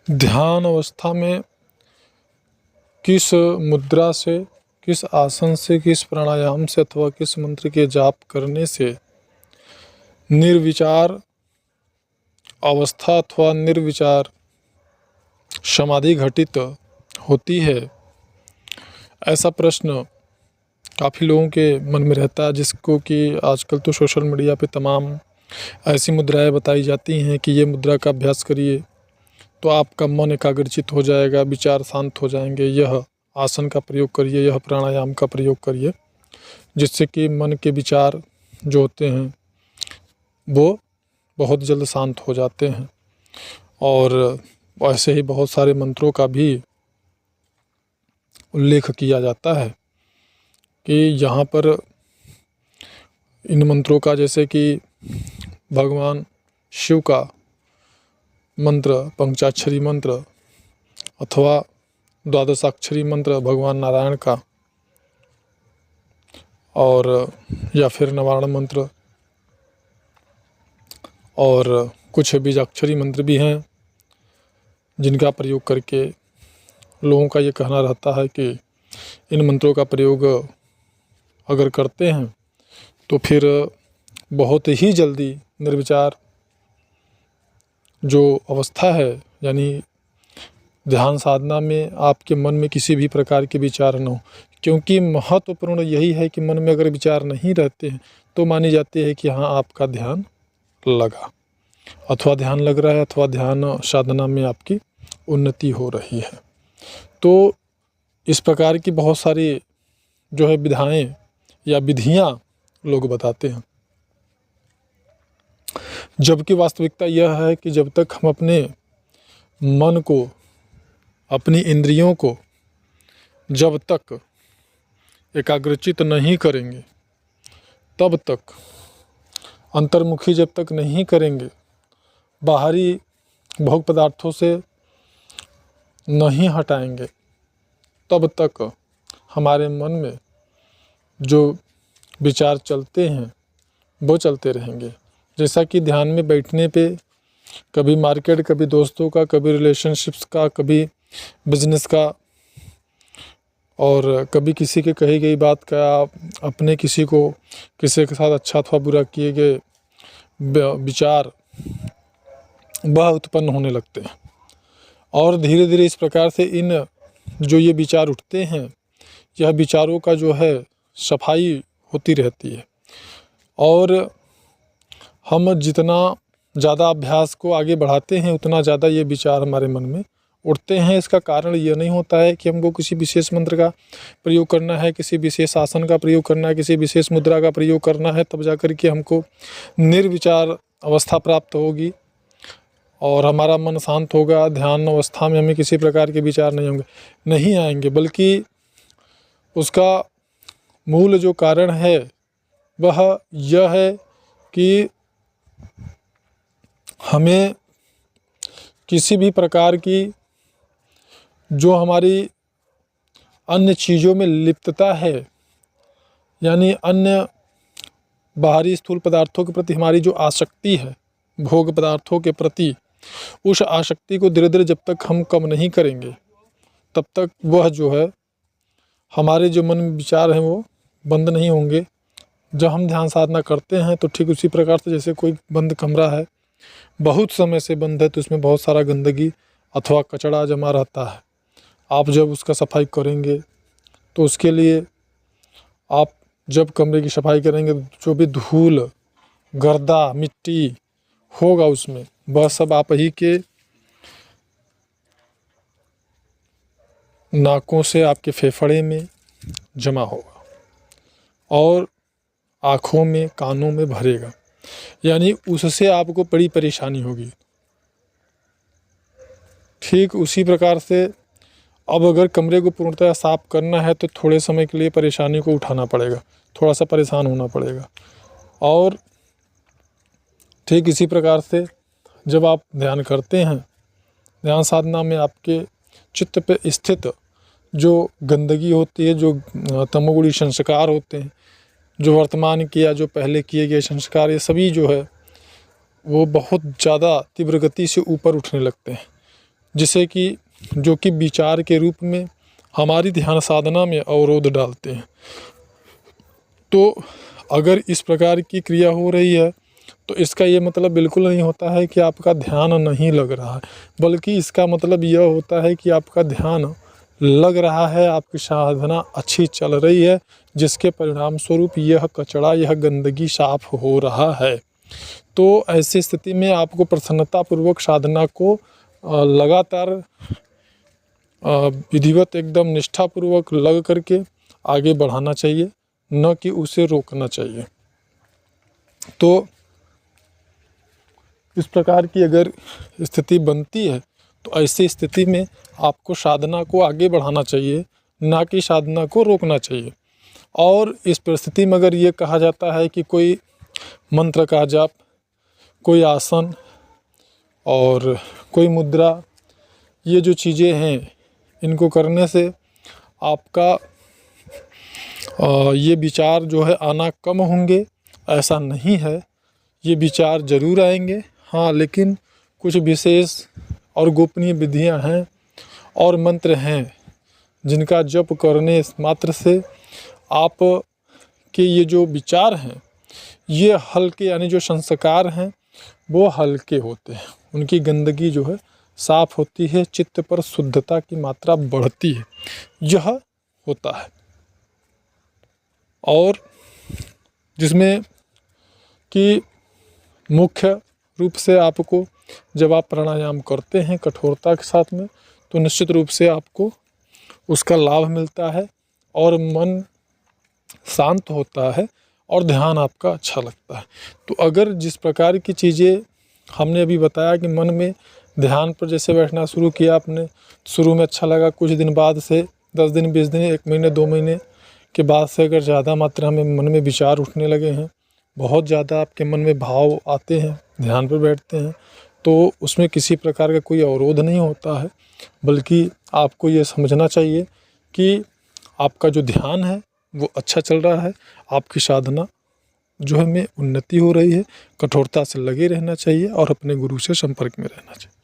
ध्यान अवस्था में किस मुद्रा से, किस आसन से, किस प्राणायाम से अथवा किस मंत्र के जाप करने से निर्विचार अवस्था अथवा निर्विचार समाधि घटित होती है, ऐसा प्रश्न काफ़ी लोगों के मन में रहता है, जिसको कि आजकल तो सोशल मीडिया पे तमाम ऐसी मुद्राएं बताई जाती हैं कि ये मुद्रा का अभ्यास करिए तो आपका मन एकाग्रचित हो जाएगा, विचार शांत हो जाएंगे, यह आसन का प्रयोग करिए, यह प्राणायाम का प्रयोग करिए, जिससे कि मन के विचार जो होते हैं वो बहुत जल्द शांत हो जाते हैं। और ऐसे ही बहुत सारे मंत्रों का भी उल्लेख किया जाता है कि यहाँ पर इन मंत्रों का, जैसे कि भगवान शिव का मंत्र पंचाक्षरी मंत्र अथवा द्वादशाक्षरी मंत्र भगवान नारायण का, और या फिर नवारण मंत्र, और कुछ बीजाक्षरी मंत्र भी हैं जिनका प्रयोग करके लोगों का ये कहना रहता है कि इन मंत्रों का प्रयोग अगर करते हैं तो फिर बहुत ही जल्दी निर्विचार जो अवस्था है, यानी ध्यान साधना में आपके मन में किसी भी प्रकार के विचार न हो, क्योंकि महत्वपूर्ण यही है कि मन में अगर विचार नहीं रहते हैं तो मानी जाती है कि हाँ आपका ध्यान लगा, अथवा ध्यान लग रहा है, अथवा ध्यान साधना में आपकी उन्नति हो रही है। तो इस प्रकार की बहुत सारी जो है विधाएं या विधियां लोग बताते हैं, जबकि वास्तविकता यह है कि जब तक हम अपने मन को, अपनी इंद्रियों को जब तक एकाग्रचित नहीं करेंगे, तब तक अंतर्मुखी जब तक नहीं करेंगे, बाहरी भोग पदार्थों से नहीं हटाएंगे, तब तक हमारे मन में जो विचार चलते हैं वो चलते रहेंगे। जैसा कि ध्यान में बैठने पे कभी मार्केट, कभी दोस्तों का, कभी रिलेशनशिप्स का, कभी बिजनेस का, और कभी किसी के कही गई बात का, अपने किसी के साथ अच्छा अथवा बुरा किए गए विचार वह उत्पन्न होने लगते हैं। और धीरे धीरे इस प्रकार से इन जो ये विचार उठते हैं, यह विचारों का जो है सफाई होती रहती है। और हम जितना ज़्यादा अभ्यास को आगे बढ़ाते हैं उतना ज़्यादा ये विचार हमारे मन में उठते हैं। इसका कारण ये नहीं होता है कि हमको किसी विशेष मंत्र का प्रयोग करना है, किसी विशेष आसन का प्रयोग करना है, किसी विशेष मुद्रा का प्रयोग करना है, तब जाकर के हमको निर्विचार अवस्था प्राप्त होगी और हमारा मन शांत होगा। ध्यान अवस्था में हमें किसी प्रकार के विचार नहीं आएंगे, बल्कि उसका मूल जो कारण है वह यह है कि हमें किसी भी प्रकार की जो हमारी अन्य चीज़ों में लिप्तता है, यानी अन्य बाहरी स्थूल पदार्थों के प्रति हमारी जो आसक्ति है, भोग पदार्थों के प्रति, उस आसक्ति को धीरे धीरे जब तक हम कम नहीं करेंगे तब तक वह जो है हमारे जो मन में विचार हैं वो बंद नहीं होंगे। जब हम ध्यान साधना करते हैं तो ठीक उसी प्रकार से जैसे कोई बंद कमरा है, बहुत समय से बंद है, तो उसमें बहुत सारा गंदगी अथवा कचरा जमा रहता है। आप जब उसका सफाई करेंगे तो उसके लिए आप जब कमरे की सफाई करेंगे जो भी धूल, गर्दा, मिट्टी होगा उसमें, वह सब आप ही के नाकों से आपके फेफड़े में जमा होगा और आँखों में, कानों में भरेगा, यानी उससे आपको बड़ी परेशानी होगी। ठीक उसी प्रकार से अब अगर कमरे को पूर्णतः साफ करना है तो थोड़े समय के लिए परेशानी को उठाना पड़ेगा, थोड़ा सा परेशान होना पड़ेगा। और ठीक इसी प्रकार से जब आप ध्यान करते हैं, ध्यान साधना में आपके चित्त पे स्थित जो गंदगी होती है, जो तमोगुणी संस्कार होते हैं, जो वर्तमान के या जो पहले किए गए संस्कार, ये सभी जो है वो बहुत ज़्यादा तीव्र गति से ऊपर उठने लगते हैं, जिसे कि जो कि विचार के रूप में हमारी ध्यान साधना में अवरोध डालते हैं। तो अगर इस प्रकार की क्रिया हो रही है तो इसका ये मतलब बिल्कुल नहीं होता है कि आपका ध्यान नहीं लग रहा है, बल्कि इसका मतलब यह होता है कि आपका ध्यान लग रहा है, आपकी साधना अच्छी चल रही है, जिसके परिणाम स्वरूप यह कचरा, यह गंदगी साफ हो रहा है। तो ऐसी स्थिति में आपको प्रसन्नतापूर्वक साधना को लगातार विधिवत एकदम निष्ठापूर्वक लग करके आगे बढ़ाना चाहिए, न कि उसे रोकना चाहिए। तो इस प्रकार की अगर स्थिति बनती है तो ऐसी स्थिति में आपको साधना को आगे बढ़ाना चाहिए, ना कि साधना को रोकना चाहिए। और इस परिस्थिति में अगर ये कहा जाता है कि कोई मंत्र का जाप, कोई आसन और कोई मुद्रा, ये जो चीज़ें हैं इनको करने से आपका ये विचार जो है आना कम होंगे, ऐसा नहीं है। ये विचार ज़रूर आएंगे, हाँ, लेकिन कुछ विशेष और गोपनीय विधियां हैं और मंत्र हैं जिनका जप करने मात्र से आप के ये जो विचार हैं ये हल्के, यानी जो संस्कार हैं वो हल्के होते हैं, उनकी गंदगी जो है साफ होती है, चित्त पर शुद्धता की मात्रा बढ़ती है, यह होता है। और जिसमें कि मुख्य रूप से आपको जब आप प्राणायाम करते हैं कठोरता के साथ में, तो निश्चित रूप से आपको उसका लाभ मिलता है और मन शांत होता है और ध्यान आपका अच्छा लगता है। तो अगर जिस प्रकार की चीज़ें हमने अभी बताया कि मन में ध्यान पर जैसे बैठना शुरू किया आपने, शुरू में अच्छा लगा, कुछ दिन बाद से 10 दिन 20 दिन 1 महीने 2 महीने के बाद से अगर ज़्यादा मात्रा में मन में विचार उठने लगे हैं, बहुत ज़्यादा आपके मन में भाव आते हैं, ध्यान पर बैठते हैं, तो उसमें किसी प्रकार का कोई अवरोध नहीं होता है, बल्कि आपको ये समझना चाहिए कि आपका जो ध्यान है वो अच्छा चल रहा है, आपकी साधना जो है में उन्नति हो रही है। कठोरता से लगे रहना चाहिए और अपने गुरु से संपर्क में रहना चाहिए।